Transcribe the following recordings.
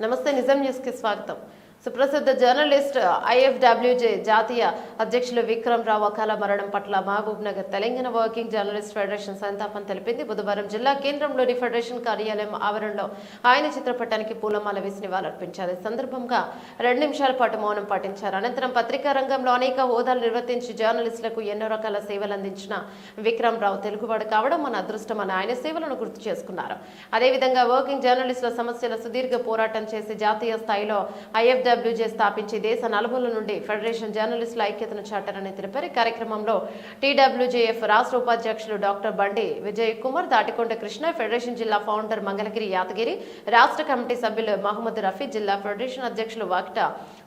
నమస్తే నిజాం న్యూస్ కి స్వాగతం. సుప్రసిద్ధ జర్నలిస్ట్ ఐఎఫ్డబ్ల్యూజే జాతీయ అధ్యక్షులు విక్రమ్ రావు అకాల మరణం పట్ల Mahabubnagar Telangana working journalist federation సంతాపం తెలిపింది. బుధవారం జిల్లా కేంద్రంలోని ఫెడరేషన్ కార్యాలయం ఆవరణలో ఆయన చిత్రపటానికి పూలమాల వేసి నివాళులర్పించారు. ఈ సందర్భంగా 2 నిమిషాల పాటు మౌనం పాటించారు. అనంతరం పత్రికా రంగంలో అనేక హోదాలు నిర్వర్తించి జర్నలిస్టులకు ఎన్నో రకాల సేవలు అందించిన విక్రమ్ రావు తెలుగువాడు కావడం మన అదృష్టం అని ఆయన సేవలను గుర్తు చేసుకున్నారు. అదేవిధంగా వర్కింగ్ జర్నలిస్టుల సమస్యల సుదీర్ఘ పోరాటం చేసి జాతీయ స్థాయిలో ఐఎఫ్డబ్ల్యూజే స్థాపించి దేశ నలుమూలల నుండి ఫెడరేషన్ జర్నలిస్టుల ఐక్యతను చాటారని తెలిపారు. కార్యక్రమంలో టీడబ్ల్యూజేఎఫ్ రాష్ట్ర ఉపాధ్యక్షులు డాక్టర్ బండి విజయ్ కుమార్, దాటికొండ కృష్ణ, ఫెడరేషన్ జిల్లా ఫౌండర్ మంగళగిరి యాదగిరి, రాష్ట్ర కమిటీ సభ్యులు మహమ్మద్ రఫీ, జిల్లా ఫెడరేషన్ అధ్యక్షులు వాకిట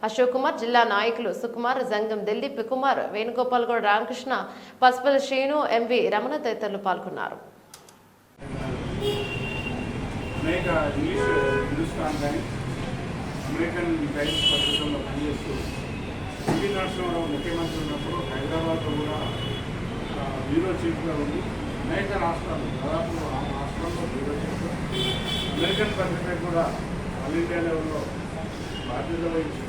అశోక్ కుమార్, జిల్లా నాయకులు సుకుమార్, జంగం దిల్లీప్ కుమార్, వేణుగోపాల్ గౌడ్, రామకృష్ణ, పసుపల శ్రీను, ఎంవి రమణ తదితరులు పాల్గొన్నారు. అమెరికన్ టైమ్స్ పత్రికల్లో పనిచేస్తూ ఢిల్లీ రాష్ట్రంలో ముఖ్యమంత్రి ఉన్నప్పుడు హైదరాబాద్లో కూడా బ్యూరో చీఫ్గా ఉంది. అనేక రాష్ట్రాలు దాదాపు ఆ రాష్ట్రంలో బ్యూరో చీఫ్గా, అమెరికన్ పత్రిక కూడా ఆల్ ఇండియా లెవెల్లో బాధ్యత వహించి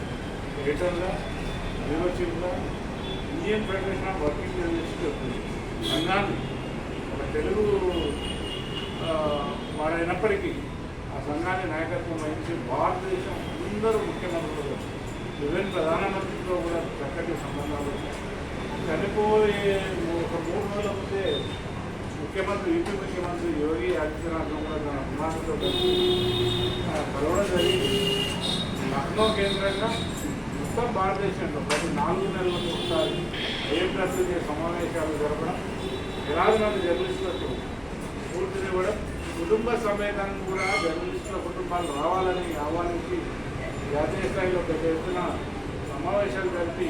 ఎడిటర్గా, బ్యూరో చీఫ్గా, Indian federation of working journalist సంఘాన్ని ఒక తెలుగు వాడైనప్పటికీ ఆ సంఘాన్ని నాయకత్వం వహించి భారతదేశం అందరూ ముఖ్యమంత్రులు, ఈవెన్ ప్రధానమంత్రితో కూడా చక్కటి సంబంధాలు ఉన్నాయి. చనిపోయే ఒక 3 రోజుల ముందే ముఖ్యమంత్రి, యూపీ ముఖ్యమంత్రి యోగి ఆదిత్యనాథ్ కూడా తన కుమారుతో కలవడం జరిగింది. లక్నో కేంద్రంగా మొత్తం భారతదేశంలో ప్రతి 4 నెలలకు ఒకసారి ఐఎఫ్డబ్ల్యూజే సమావేశాలు జరపడం, 2,000 మంది జర్నలిస్టులకు స్ఫూర్తినివ్వడం, కుటుంబ సమేతంగా కూడా జర్నలిస్టుల కుటుంబాలు రావాలని ఆహ్వానించి జాతీయ స్థాయిలో పెద్ద ఎత్తున సమావేశాలు జరిపి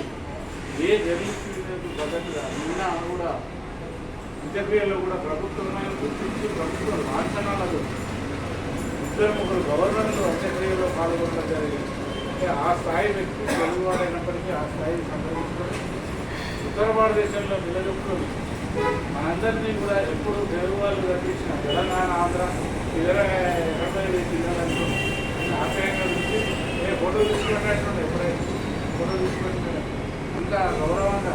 ఏ జర్నలిస్టు పద్ధతిగా నిన్న కూడా అంత్యక్రియలో కూడా ప్రభుత్వమే గుర్తించి ప్రభుత్వ లాంఛనాలకు 2-3 గవర్నర్లు అంత్యక్రియలో పాల్గొనడం జరిగింది. అంటే ఆ స్థాయి వ్యక్తి తెలుగువాడైనప్పటికీ ఆ స్థాయిని సంప్రదించుకొని ఉత్తర భారతదేశంలో నిలదొక్కుని మనందరినీ కూడా ఎప్పుడు తెలుగు వాళ్ళు కనిపించిన తెలంగాణ, ఆంధ్ర ఇతర 80 జిల్లాలకు ఆశ్రయంగా నుంచి ఫోటో తీసుకున్నట్టు ఎప్పుడైనా ఫోటో తీసుకుంటే అంత గౌరవంగా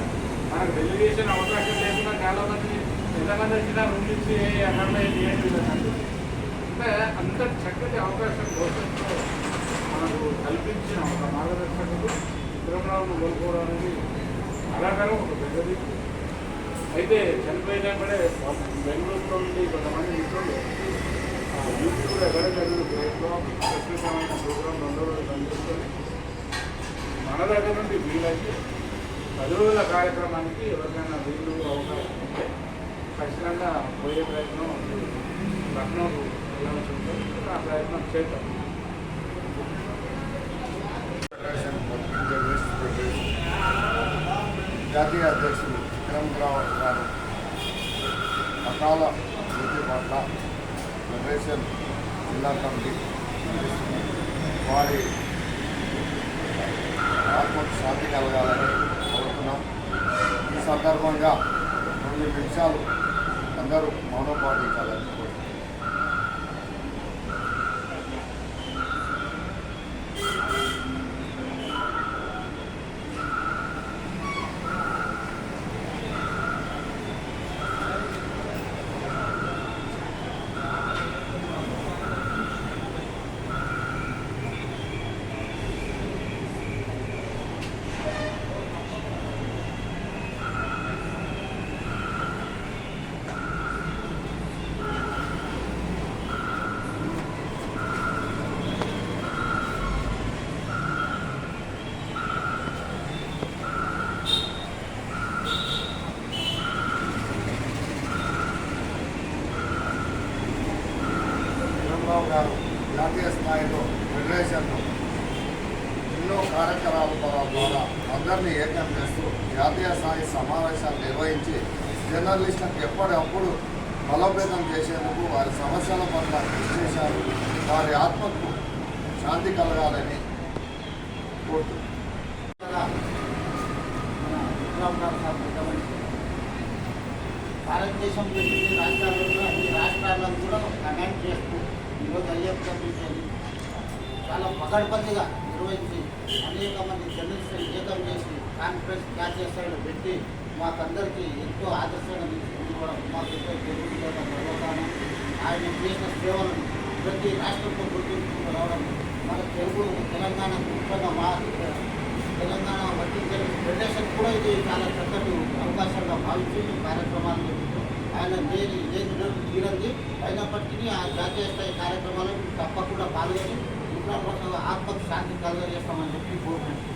మనకు డెలిగేషన్ అవకాశం లేకుండా చాలామంది ఎంతమంది వచ్చినా రూమ్ నుంచి అక్కడ చేయండి అంటే అంత చక్కటి అవకాశం భవిష్యత్తులో మనకు కల్పించిన ఒక మార్గదర్శకుడు విక్రమరావును కోల్పోవడానికి కళాకారం ఒక పెద్దది. అయితే చనిపోయినప్పుడే బెంగళూరులో నుండి కొంతమంది మిత్రులు యూత్ కూడా ఎక్కడ చదువు గ్రేట్లో ప్రత్యేకమైన ప్రోగ్రాం 2 రోజులు పనిచేసుకొని మన దగ్గర నుండి వీలైతే 10 రోజుల కార్యక్రమానికి ఎవరికైనా వీలు అవకాశం ఉంటే ఖచ్చితంగా పోయే ప్రయత్నం లక్నోకు వెళ్ళాల్సి ఉంటుంది. ఆ ప్రయత్నం చేద్దాం. జాతీయ అధ్యక్షులు విక్రమ్ రావు గారు అకాల మృతి పట్ల ఫెడరేషన్ జిల్లా కమిటీ వారి ఆత్మకు శాంతి కలగాలని కోరుతున్నాం. ఈ సందర్భంగా 2 నిమిషాలు అందరూ మౌనం పాటించాలని కోరుతున్నాం. గారు జాతీయ స్థాయిలో ఫెడరేషన్లో ఎన్నో కార్యకలాపాల ద్వారా అందరినీ ఏకం చేస్తూ జాతీయ స్థాయి సమావేశాలు నిర్వహించి జర్నలిస్టులకు ఎప్పటికప్పుడు బలోపేతం చేసేందుకు వారి సమస్యల పట్ల కృషి చేశారు. వారి ఆత్మకు శాంతి కలగాలని కోరుతున్నాను. భారతదేశంలో ఎన్ని రాష్ట్రాల్లో, 2 రాష్ట్రాల్లో కూడా కమెంట్ చేస్తూ ఈరోజు ఐఎఫ్డబ్ల్యూజే చాలా పకడ్బందీగా నిర్వహించి అనేక మంది జర్నలిస్టులు ఏకం చేసి కాన్ఫరెన్స్ క్యాచెస్లో పెట్టి మాకందరికీ ఎంతో ఆదర్శంగా నిలుచుకోవడం మాకు ఎంతో గర్వకారణం. ఆయన చేసిన సేవలను ప్రతి రాష్ట్రంలో గుర్తించుకుంటూ రావడం మన తెలంగాణ ముఖ్యంగా మా తెలంగాణ వర్కింగ్ ఫెడరేషన్ కూడా ఇది చాలా చక్కటి అవకాశంగా భావించి ఈ కార్యక్రమాలు జరుగుతాం. ఆయన లేని తీరంది అయినప్పటికీ ఆ జాతీయ స్థాయి కార్యక్రమాలను తప్పకుండా పాల్గొని ఆత్మకు శాంతి కలగజేస్తామని చెప్పి కోరుకుంటున్నాం.